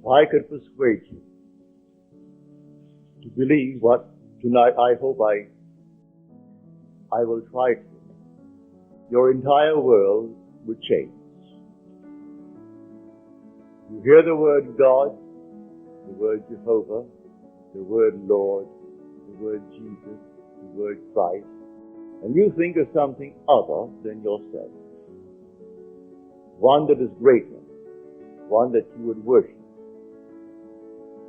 If I could persuade you to believe what tonight I hope I will try to, your entire world would change. You hear the word God, the word Jehovah, the word Lord, the word Jesus, the word Christ, and you think of something other than yourself. One that is greater, one that you would worship.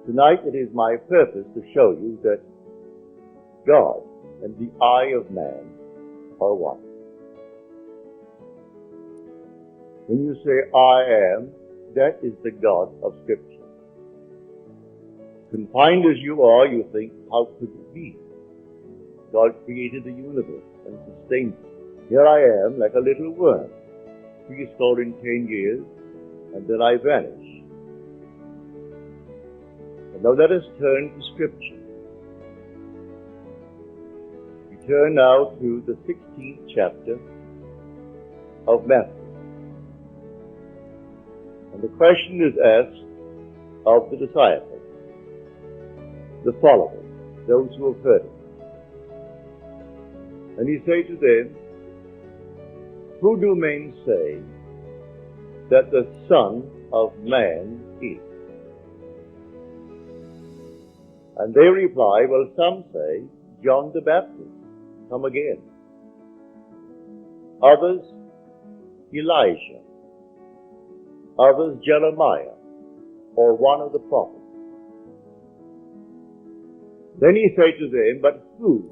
Tonight it is my purpose to show you that God and the eye of man are one. When you say, I am, that is the God of Scripture. Confined as you are, you think, how could it be? God created the universe and sustained it. Here I am, like a little worm, 10 years, and then I vanish. And now let us turn to Scripture. We turn now to the 16th chapter of Matthew. And the question is asked of the disciples, the followers, those who have heard it. And he said to them, who do men say that the Son of Man is? And they reply, well, some say John the Baptist, come again. Others, Elijah. Others, Jeremiah, or one of the prophets. Then he said to them, but who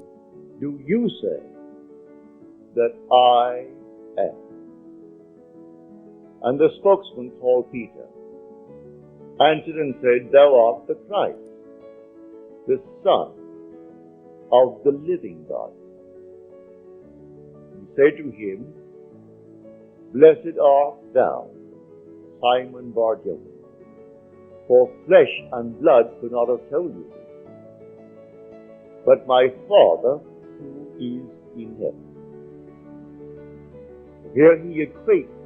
do you say that I am? And the spokesman called Peter answered and said, thou art the Christ, the Son of the living God. He said to him, blessed art thou, Simon Bar-Jonah, for flesh and blood could not have told you this, but my Father who is in heaven. Here he equates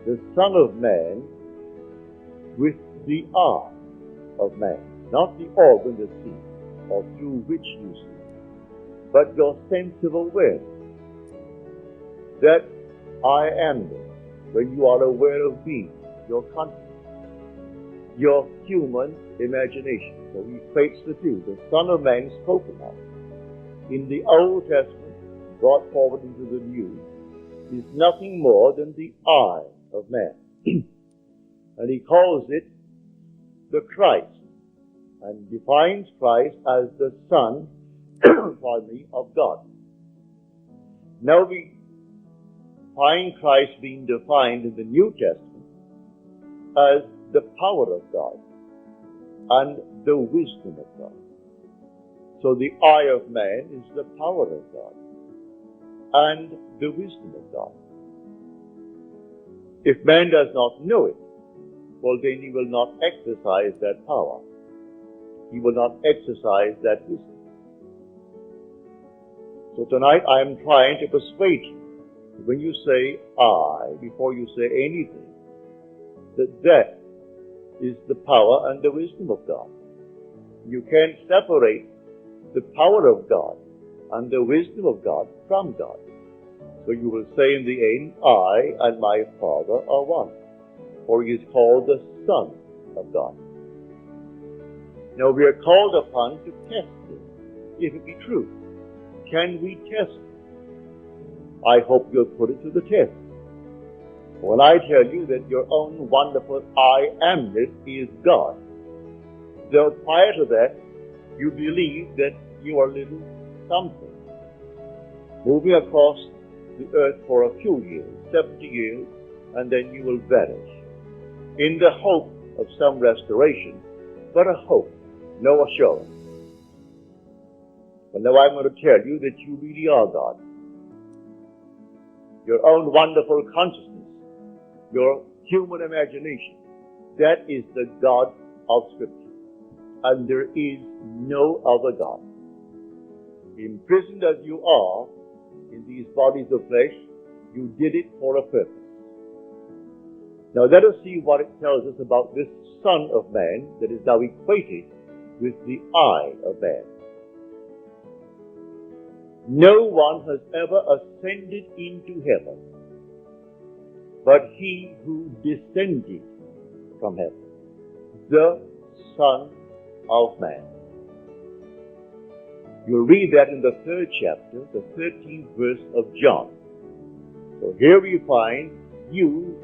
the Son of Man with the eye of man, not the organ that sees or through which you see, but your sense of awareness that I am there. When you are aware of being, your consciousness, your human imagination. So he equates the two. The Son of Man spoken of in the Old Testament, brought forward into the New, is nothing more than the eye of man. And he calls it the Christ, and defines Christ as the Son, of God. Now we find Christ being defined in the New Testament as the power of God and the wisdom of God. So the eye of man is the power of God and the wisdom of God. If man does not know it, well, then he will not exercise that power. He will not exercise that wisdom. So tonight I am trying to persuade you, when you say I, before you say anything, that is the power and the wisdom of God. You can't separate the power of God and the wisdom of God from God. So you will say in the end, I and my Father are one. For he is called the Son of God. Now we are called upon to test this, if it be true. Can we test it? I hope you'll put it to the test. When I tell you that your own wonderful I amness is God, though prior to that you believe that you are little something, moving across the earth for a few years, 70 years, and then you will vanish, in the hope of some restoration, but a hope, no assurance. But now I'm going to tell you that you really are God. Your own wonderful consciousness, your human imagination, that is the God of Scripture. And there is no other God. Imprisoned as you are in these bodies of flesh, you did it for a purpose. Now let us see what it tells us about this Son of Man that is now equated with the eye of man. No one has ever ascended into heaven but he who descended from heaven, the Son of Man. You'll read that in the 3rd chapter, the 13th verse of John. So here we find you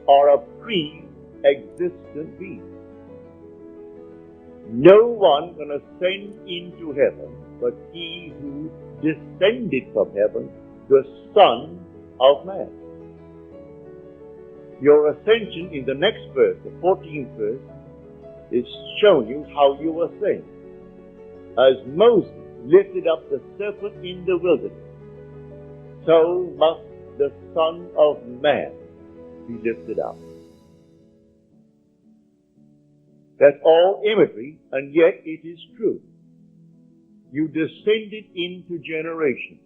are a pre-existent being. No one can ascend into heaven but he who descended from heaven, the Son of Man. Your ascension in the next verse, the 14th verse, is showing you how you ascend. As Moses lifted up the serpent in the wilderness, so must the Son of Man be lifted up. That's all imagery, and yet it is true. You descended into generation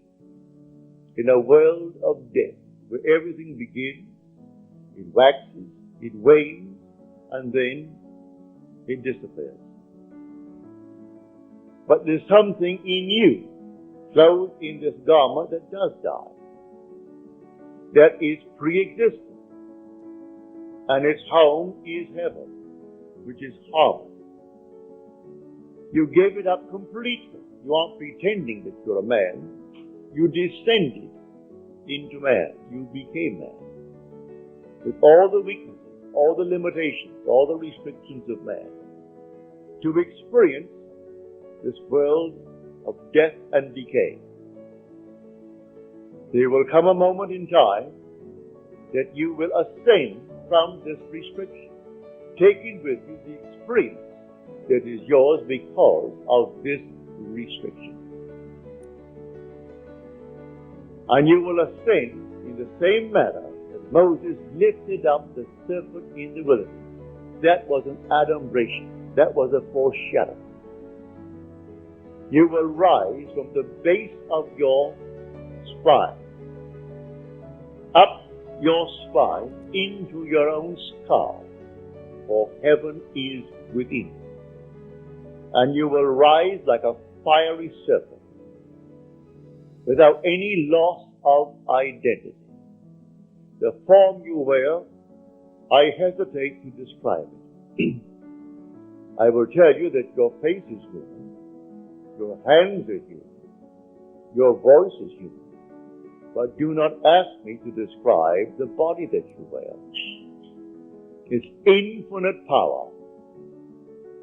in a world of death, where everything begins, it waxes, it wanes, and then it disappears. But there's something in you, clothed in this garment, that does die. That is pre-existent. And its home is heaven, which is harmony. You gave it up completely. You aren't pretending that you're a man. You descended into man. You became man. With all the weaknesses, all the limitations, all the restrictions of man. To experience this world of death and decay. There will come a moment in time that you will ascend from this restriction, taking with you the experience that is yours because of this restriction. And you will ascend in the same manner that Moses lifted up the serpent in the wilderness. That was an adumbration. That was a foreshadowing. You will rise from the base of your spine, up your spine into your own skull, for heaven is within. And you will rise like a fiery serpent, without any loss of identity. The form you wear, I hesitate to describe it. I will tell you that your face is human, your hands are human, your voice is human, but do not ask me to describe the body that you wear. It's infinite power,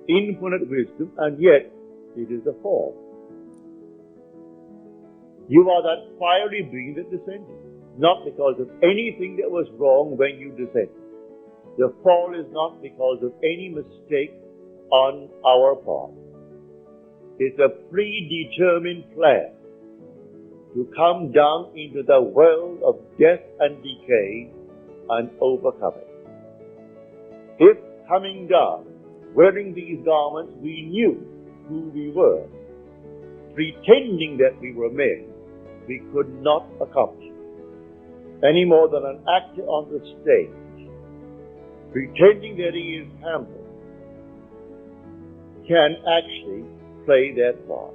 infinite wisdom, and yet it is a form. You are that fiery being that descended, not because of anything that was wrong when you descended. The fall is not because of any mistake on our part. It's a predetermined plan to come down into the world of death and decay and overcome it. If coming down, wearing these garments, we knew who we were, pretending that we were men, we could not accomplish it, any more than an actor on the stage, pretending that he is Hamlet, can actually play that part.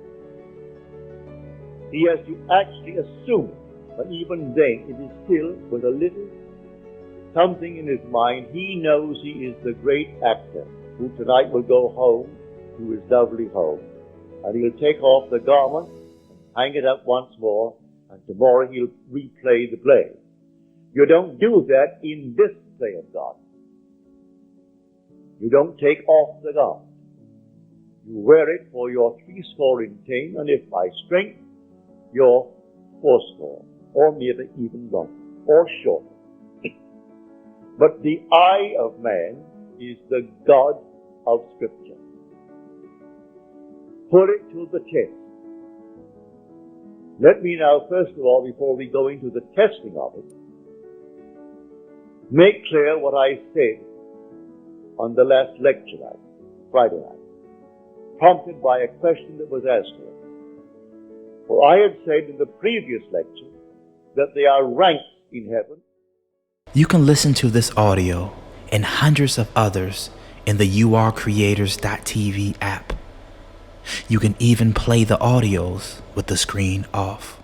He has to actually assume it, but even then it is still with a little something in his mind. He knows he is the great actor who tonight will go home to his lovely home, and he'll take off the garment and hang it up once more, and tomorrow he'll replay the play. You don't do that in this play of God. You don't take off the garment. You wear it for your 10, and if by strength, your 40, or maybe even longer, or shorter. But the eye of man is the God of Scripture. Put it to the test. Let me now, first of all, before we go into the testing of it, make clear what I said on the last lecture night, Friday night, prompted by a question that was asked here. For I had said in the previous lecture that there are ranks in heaven. You can listen to this audio and hundreds of others in the YouAreCreators.tv app. You can even play the audios with the screen off.